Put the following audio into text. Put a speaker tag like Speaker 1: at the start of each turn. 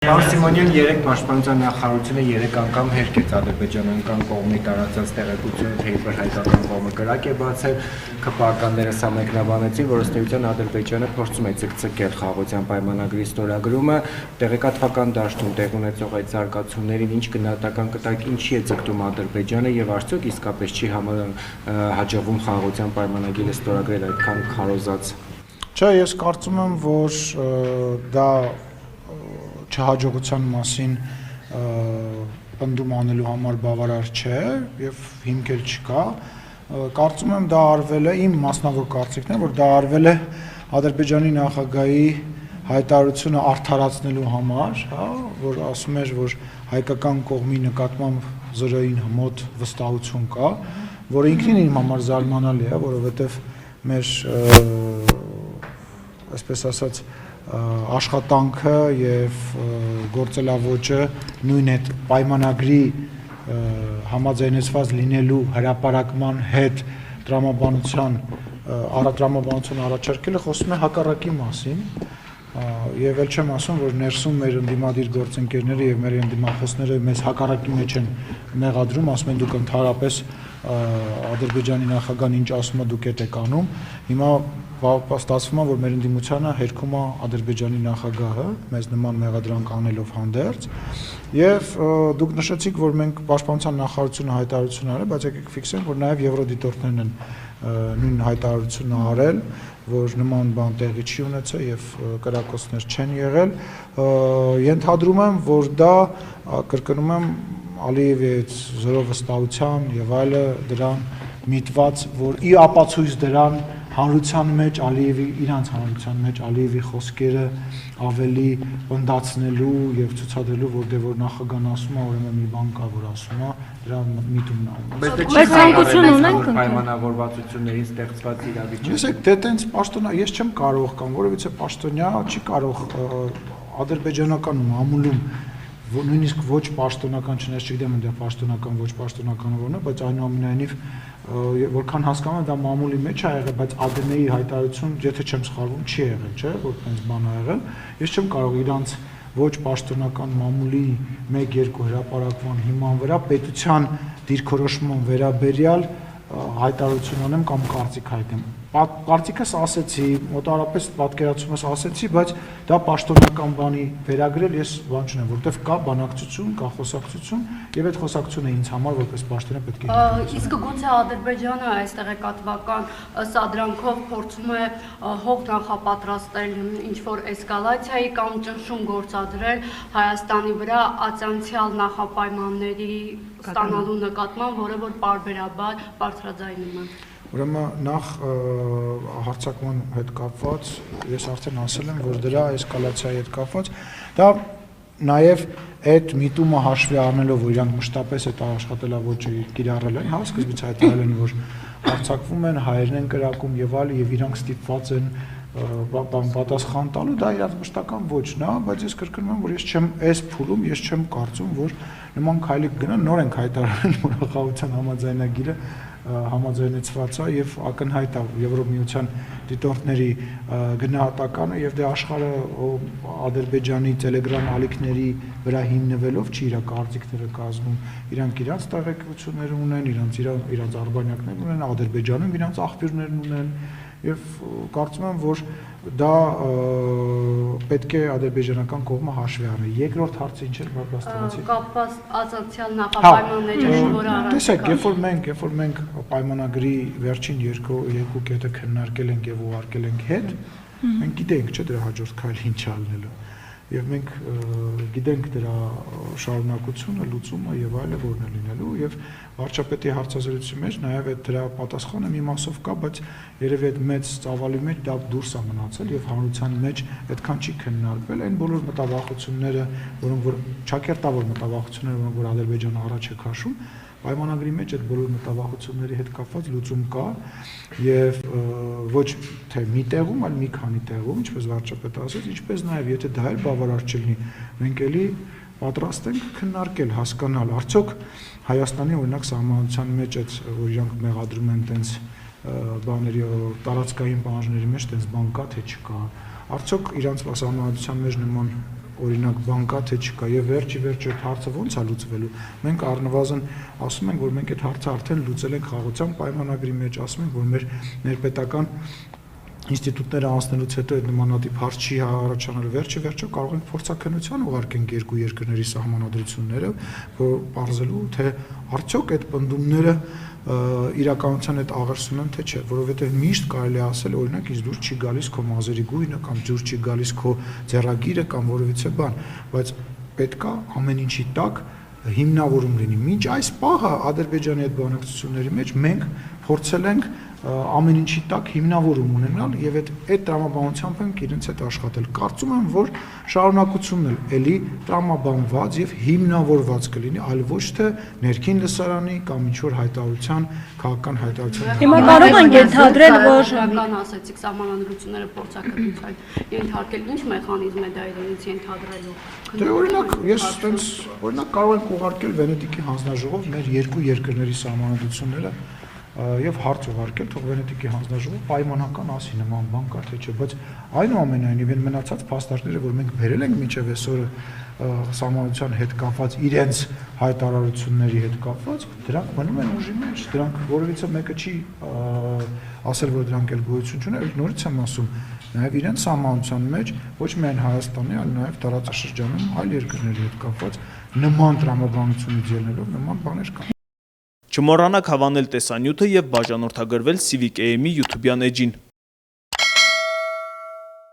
Speaker 1: Պարոն Սիմոնյան, երեք պաշտպանության նախարարությունը 3 անգամ հերկեց ադրբեջանական կողմի տարածած տեղեկությունը, թե իբր հայկական կողմը կրակ է բացել, ԿՊԱ-ականները սա մեկնաբանեցին, որ ըստ էության Ադրբեջանը փորձում է ցկցկել խաղաղության պայմանագրի ստորագրումը, տեղեկատվական դաշտում տեղ ունեցող այդ զարգացումներին ինչ գնահատական կտակ, ինչի է ցկտում Ադրբեջանը եւ արդյոք իսկապես չի հաջողվում խաղաղության պայմանագիրը ստորագրել այդքան քարոզած։
Speaker 2: Չէ, ես կարծում եմ, որ դա չհաջողության մասին պնդում անելու համար բավարար չէ եւ հիմք էլ չկա։ Կարծում եմ դա արվել է իմ մասնավոր կարծիքն է, որ դա արվել է Ադրբեջանի նախագահի հայտարարությունը արդարացնելու համար, հա, որ ասում էր, որ հայկական կողմի նկատմամբ զրոյին մոտ վստահություն կա, որը ինքնին իմ համար զարմանալի է, որովհետեւ մեր այսպես ասած աշխատանքը եւ գործելավոճը նույն այդ պայմանագրի համաձայնեցված լինելու հրապարակման հետ տրամաբանության առաջարկելը խոսում է հակառակի մասին եւ ել չեմ ասում, որ ներսում մեր ընդդիմադիր գործընկերները եւ մեր ընդդիմախոսները մեզ հակառակի մեջ են մեղադրում, ասում են դուք ընդհանրապես Ադրբեջանի նախագահան ինչ ասում է դուք եք անում, հիմա ստացվում է, որ մեր ընդդիմությանը հերքում է Ադրբեջանի նախագահը, մեզ նման մեղադրանք անելով հանդերձ, եւ դուք նշեցիք, որ մենք պաշտպանության նախարարությունը հայտարարություն արել, բայց եկեք ֆիքսենք, որ նաեւ եվրոդիտորդներն են նույն հայտարարությունը արել, որ նման բան տեղի չի ունեցել եւ կրակոցներ չեն եղել, ենթադրում եմ, որ դա կրկնում եմ Ալիևի այդ զրո վստահության եւ այլը դրան միտված, որ ի ապացույց դրան հանրության մեջ Ալիևի իրանց հանրության մեջ Ալիևի խոսքերը ավելի ընդդացնելու եւ ցուցադրելու, որ նախագահան ասում է, ուրեմն մի բան կա, որ ասում է, դրա միտումն է։
Speaker 1: Բայց ցանկություն ունենք պայմանավորվածությունների ստեղծված իրավիճակը։
Speaker 2: Տեսեք, դե տենց պաշտոնյա, ես չեմ կարող կամ որևիցե պաշտոնյա չի կարող ադրբեջանական մամուլում նույնիսկ ոչ պաշտոնական, չնայած չգիտեմ այնտեղ պաշտոնական, ոչ պաշտոնական որն է, բայց այնուամենայնիվ որքան հասկանում եմ դա մամուլի մեջ է եղել, բայց ԱԴՆ-ի հայտարարություն, եթե չեմ սխալվում, չի եղել, չէ, որ այնպես բան ա եղել։ Ես չեմ կարող իրանց ոչ պաշտոնական մամուլի 1-2 հրապարակման հիման վրա պետության դիրքորոշման վերաբերյալ հայտարարություն անեմ կամ կարծիք հայտնեմ։ Կարծիքս ասեցի, մոտավորապես պատկերացումս ասեցի, բայց դա պաշտոնական բանի վերագրել ես բան չունեմ, որովհետև կա բանակցություն, կա խոսակցություն, եւ այդ խոսակցությունը ինձ համար որպես պաշտոնյա պետք է լինի։
Speaker 3: Իսկ գուցե Ադրբեջանը այս տեղեկատվական սադրանքով փորձում է հող նախապատրաստել ինչ-որ էսկալացիայի կամ ճնշում գործադրել Հայաստանի վրա ածանցյալ նախապայմանների ստանալու նկատմամբ, որը որ պարբերաբար բարձրաձայնում է։
Speaker 2: Ուրեմն նախ հարձակման հետ կապված ես արդեն ասել եմ, որ դրա էսկալացիայի հետ կապված դա նաև այդ միտումը հաշվի առնելով, որ իրանք մշտապես այդ աշխատելավոճը կիրառել են, հա, սկզբից հայտարարել են, որ հարձակվում են, հայերն են կրակում եւ այլ եւ իրանք ստիպված են պատասխան տալու, դա իրանց մշտական ոչն է, բայց ես կրկնում եմ, որ ես չեմ այս փուլում, ես չեմ կարծում, որ նման քայլի կգնան, նոր են հայտարարել, որ խաղաղության համաձայնագիրը համաձայնեցված է եւ ակնհայտ է Եվրոմիության դիտորդների գնահատականը եւ դե աշխարհը Ադրբեջանի Telegram ալիքների վրա հիմնվելով չի իր կարծիքները կազմում, իրանք իրանց տեղեկություններ ունեն, իրանց արբանյակներ ունեն, Ադրբեջանում իրանց աղբյուրներն ունեն եւ կարծում եմ, որ դա պետք է ադրբեջանական կողմը հաշվի առնի։ Երկրորդ հարցը ինչ էր, Բաբաստանցի։
Speaker 3: Կապված ածանցյալ նախապայմանների, որը առաջ
Speaker 2: տեսեք, երբ որ մենք պայմանագրի վերջին երկու կետը քննարկել ենք եւ ուղարկել ենք հետ, մենք գիտենք, չէ՞, դրա հաջորդ քայլը ինչ ալնելու։ Եվ մենք գիտենք դրա շարունակությունը, լուծումը եւ այլը որն է լինելու եւ վարչապետի հարցազրույցի մեջ նաեւ այդ դրա պատասխանը մի մասով կա, բայց երևի այդ մեծ ծավալի մեջ դա դուրս է մնացել եւ հանրության մեջ այդքան չի քննարկվել այն բոլոր մտավախությունները, որոնք որ ճակերտավոր մտավախությունները, որոնք որ Ադրբեջանը առաջ է քաշում, պայմանագրի մեջ այդ բոլոր մտավախությունների հետ կապված լուծում կա եւ ոչ թե մի տեղում, այլ մի քանի տեղում, ինչպես վարչապետը ասաց, ինչպես նաեւ եթե դա էլ բավարար չլինի, մենք էլի պատրաստ ենք քննարկել, հասկանալ, արդյոք Հայաստանի օրինակ սահմանության մեջ այդ որ իրանք մեղադրում են տենց բաների տարածքային պահանջների մեջ տենց բան կա թե չկա, արդյոք իրանց սահմանության մեջ նման օրինակ բան կա թե չկա եւ վերջի այդ հարցը ո՞նց է լուծվելու։ Մենք առնվազն ասում ենք, որ մենք այդ հարցը արդեն լուծել ենք խաղաղության պայմանագրի մեջ, ասում ենք, որ մեր ներպետական ինստիտուտները անցնելուց հետո այդ նմանատիպ հարց չի առաջանալու, վերջը կարող ենք փորձաքննության ուղարկենք երկու երկրների սահմանադրությունները, որ պարզելու թե արդյոք այդ պնդումները իրականության հետ աղերսուն են թե չէ, որովհետև միշտ կարելի է ասել, օրինակ, ինձ դուր չի գալիս քո մազերի գույնը կամ դուր չի գալիս քո ձեռագիրը կամ որևիցե բան, բայց պետքա ամեն ինչի տակ հիմնավորում լինի։ Մինչ այս պահը Ադրբեջանի հետ բանակցությունների մեջ մենք փորձել ենք ամեն ինչի տակ հիմնավորում ունենալ եւ այդ տրամաբանությամբ ենք իրենց հետ աշխատել։ Կարծում եմ, որ շարունակությունն էլի տրամաբանված եւ հիմնավորված կլինի, այլ ոչ թե ներքին լսարանի կամ ինչ-որ հայտարարության, քաղաքական հայտարարության։
Speaker 4: Հիմա կարող ենք ենթադրել, որ
Speaker 3: Բան ասեցիք սահմանադրությունները փորձաքննության ենթարկել, ինչ մեխանիզմ է դա իրենից ենթադրելու։
Speaker 2: Դե օրինակ, ես այտենց օրինակ կարող ենք ուղարկել Վենետիկի հանձնաժողով մեր երկու երկրների սահմանադրությունները եւ հարց ուղարկել, թող Վենետիկի հանձնաժողովը պայմանական ասի նման բան կա թե չէ, բայց այնուամենայնիվ այն մնացած փաստարկները, որ մենք բերել ենք մինչեւ այսօր սահմանության հետ կապված իրենց հայտարարությունների հետ կապված, դրանք մնում են ուժի մեջ, դրանք որևիցե մեկը չի ասել, որ դրանք էլ գոյություն չունեն, նորից եմ ասում, նաեւ իրենց սահմանության մեջ ոչ միայն Հայաստանի, այլ նաեւ տարածաշրջանում այլ երկրների հետ կապված նման տրամաբանությունից ելնելով նման բաներ կան։
Speaker 5: Չմոռանաք հավանել տեսանյութը եւ բաժանորդագրվել Civic AM-ի YouTube-յան էջին։